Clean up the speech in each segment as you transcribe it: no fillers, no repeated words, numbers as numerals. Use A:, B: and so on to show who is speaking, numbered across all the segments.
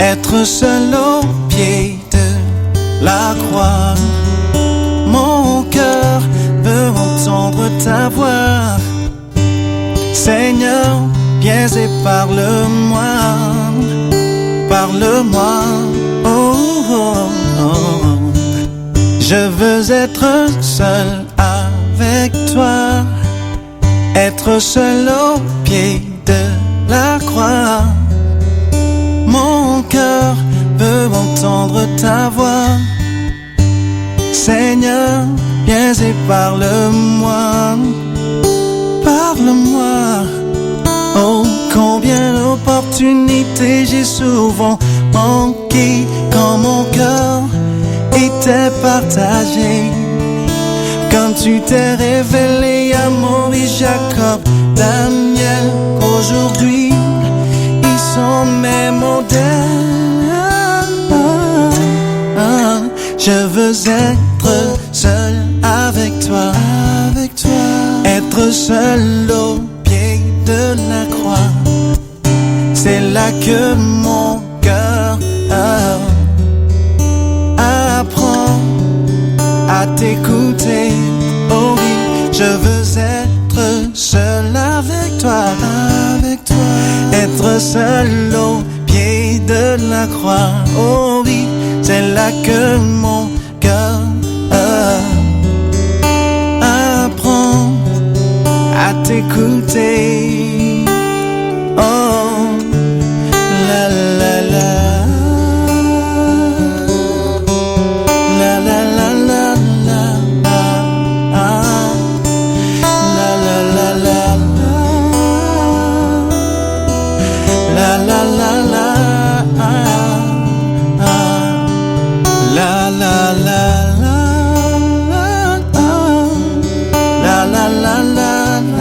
A: être seul au pied de la croix. Mon cœur veut entendre ta voix. Seigneur, viens et parle-moi, parle-moi. Oh, oh, oh. Je veux être seul avec toi, être seul au pied de la croix. Mon cœur veut entendre ta voix. Seigneur, viens et parle-moi, parle-moi. Oh, combien d'opportunités j'ai souvent manqué quand mon cœur était partagé. Quand tu t'es révélé à Maurice, Jacob, Daniel, aujourd'hui ils sont mes modèles. Je veux être seul avec toi, être seul au pied de la croix. C'est là que mon cœur apprend à t'écouter. Oh oui, je veux être seul avec toi, être seul au pied de la croix. Oh oui, c'est là que mon cœur apprend à t'écouter. Oh, la la la, la la la la la, la la la la, la la la la, la la la la, la la la la.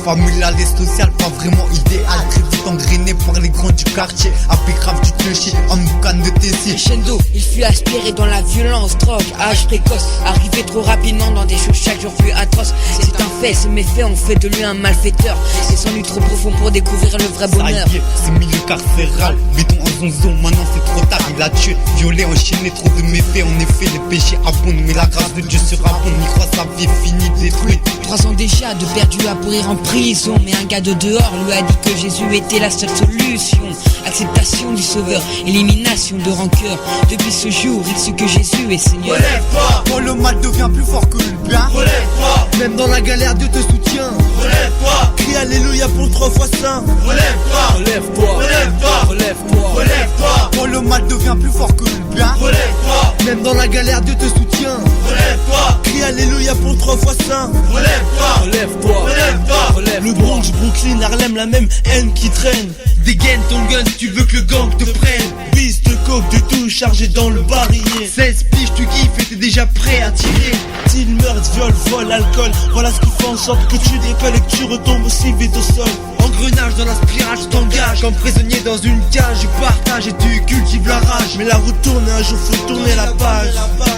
B: Familial et social, pas vraiment idéal. Très vite engrainé par les grands du quartier. Après grave du clocher, en boucan de Tessie.
C: Crescendo, il fut aspiré dans la violence, drogue, âge précoce. Arrivé trop rapidement dans des choses chaque jour plus atroces. C'est un fait, ces méfaits ont fait de lui un malfaiteur. C'est sans lui trop profond pour découvrir le vrai bonheur.
B: Ça y est, c'est milieu carcéral, béton en zonzo, maintenant c'est trop tard. Il a tué, violé, enchaîné, trop de méfaits. En effet, les péchés abondent, mais la grâce de Dieu surabonde. Il croit sa vie est finie, détruite.
C: 3 ans déjà de perdu à pourrir en prison. Mais un gars de dehors lui a dit que Jésus était la seule solution. Acceptation du sauveur, élimination de rancœur. Depuis ce jour, il sait que Jésus est Seigneur.
B: Relève-toi, quand le mal devient plus fort que le bien. Relève-toi, même dans la galère Dieu te soutient. Relève-toi, crie alléluia pour 3 fois saint. Relève-toi, relève-toi, relève-toi, relève-toi, relève-toi, quand le mal devient plus fort que le bien. Relève-toi, même dans la galère Dieu te soutient. Relève-toi, crie alléluia pour 3 fois saint. Relève-toi, relève-toi, relève-toi, relève-toi.
D: Le Bronx, Brooklyn, Harlem, la même haine qui traîne.
B: Dégaine ton gun si tu veux que le gang te prenne.
D: Piste, coke, de tout chargé dans le barillet.
B: 16 piges, tu kiffes et t'es déjà prêt à tirer.
D: Style, meurtre, viol, vol, alcool. Voilà ce qui fait en sorte que tu décolles et que tu retombes aussi vite au sol.
B: Engrenage dans la spirale, tu t'engages comme prisonnier dans une cage. Tu partages et tu cultives la rage.
D: Mais la route tourne et un jour faut tourner la page.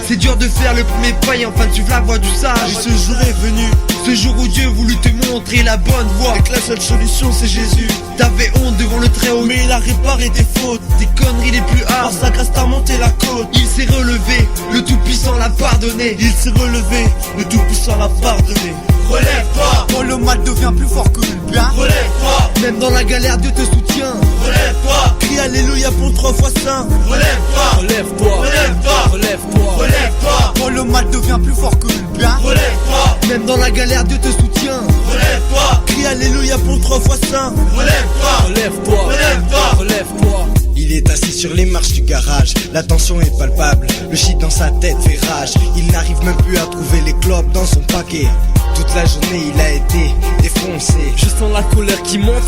B: C'est dur de faire le premier pas et enfin suivre la voie du sage.
D: Et ce jour est venu,
B: ce jour où Dieu voulut te montrer la bonne voie.
D: Et que la seule solution c'est Jésus.
B: T'avais honte devant le très haut,
D: mais il a réparé tes fautes.
B: Tes conneries les plus hard.
D: Par sa grâce t'as monté la côte.
B: Il s'est relevé, le tout-puissant l'a pardonné.
D: Il s'est relevé, le tout-puissant l'a pardonné.
B: Relève-toi, quand le mal devient plus fort que le bien. Relève-toi, même dans la galère Dieu te soutient. Relève-toi,
D: crie alléluia pour 3 fois saint.
B: Relève-toi, relève-toi, relève-toi, relève-toi, relève-toi, quand le mal devient plus fort que le bien. Relève-toi, même dans la galère Dieu te soutient. Relève-toi,
D: crie alléluia pour 3 fois saint.
B: Relève-toi, relève-toi, relève-toi, relève-toi.
E: Il est assis sur les marches du garage, la tension est palpable, le shit dans sa tête fait rage. Il n'arrive
B: même plus à trouver les clopes dans son paquet. Toute la journée il a été défoncé.
E: Je sens la colère qui monte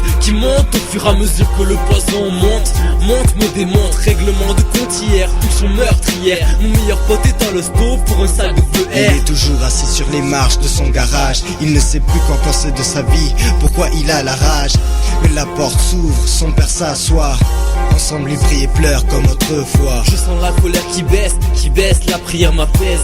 E: au fur et à mesure que le poison monte, me démonte. Règlement de compte hier, pulsion meurtrière. Mon meilleur pote est dans le stove pour un sac de VR.
B: Il est toujours assis sur les marches de son garage. Il ne sait plus quoi penser de sa vie, pourquoi il a la rage. Mais la porte s'ouvre, son père s'assoit. Ensemble ils prient et pleurent comme autrefois.
E: Je sens la colère qui baisse, la prière m'apaise.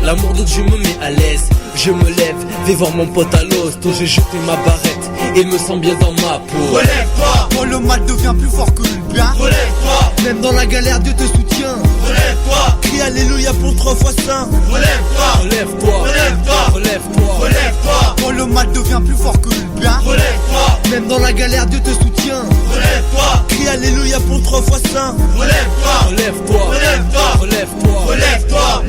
E: L'amour de Dieu me met à l'aise. Je me lève, vais voir mon pote à l'hosto. J'ai jeté ma barrette et me sens bien dans ma peau.
B: Relève-toi, quand le mal devient plus fort que le bien. Relève-toi, même dans la galère Dieu te soutient. Relève-toi, crie alléluia pour 3 fois saint. Relève-toi,
E: relève-toi,
B: relève-toi,
E: relève-toi,
B: relève-toi, quand le mal devient plus fort que le bien. Relève-toi, même dans la galère Dieu te soutient. Relève-toi, crie alléluia pour 3 fois saint. Relève-toi,
E: relève-toi,
B: relève-toi,
E: relève-toi,
B: relève-toi.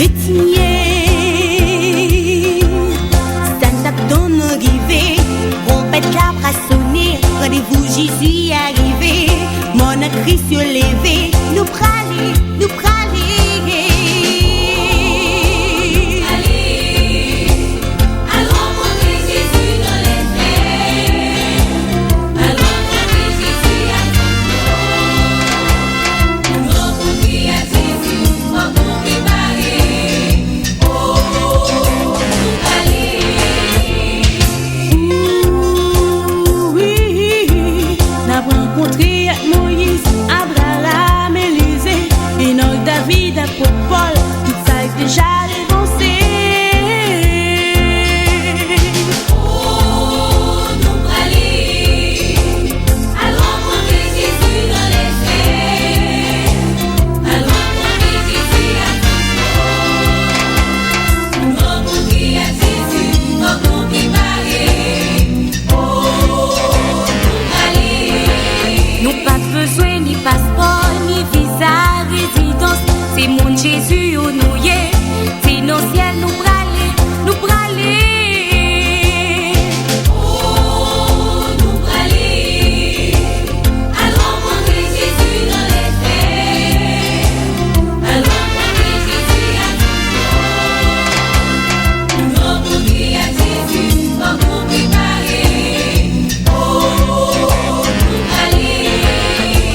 F: pétiller. Stand-up dans nos rivets, trompette la brassonnée, rendez-vous Jésus arrivé. Mon Christ se levé, nous praler, nous praler.
G: Moïse, Abraham, Élisée, Enoch, David, apôtre Paul, tout ça est déjà dévancé.
F: Oh, nous aller à rencontrer Jésus dans les faits, à rencontrer Jésus à Nous rencontrer à Jésus, nous préparer. Oh, nous pas besoin ni passeport, ni visa, résidence. C'est mon Jésus au nouillé. C'est nos ciels, nous braler, nous braler. Oh, nous braler. À rencontrer Jésus dans les faits. À rencontrer Jésus à Nous rencontrer à Jésus, nous préparer. Oh, nous braler.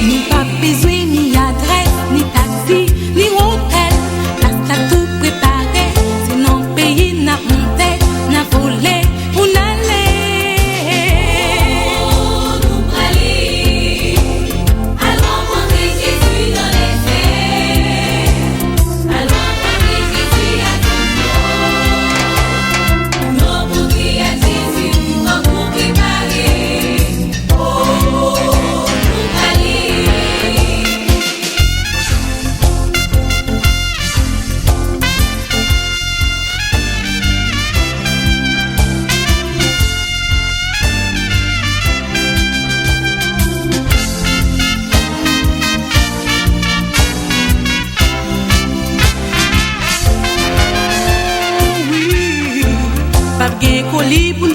F: Nous pas besoin ni adresse, ni taxi, ni hôtel. Place à tout préparé. C'est non pays n'a monté, n'a volé, pour n'aller. Oh, nous braler. À rencontrer Jésus dans les faits. À rencontrer Jésus à Nous rencontrer à Jésus, nous préparer. Oh, nous braler.
G: Pas de colis pour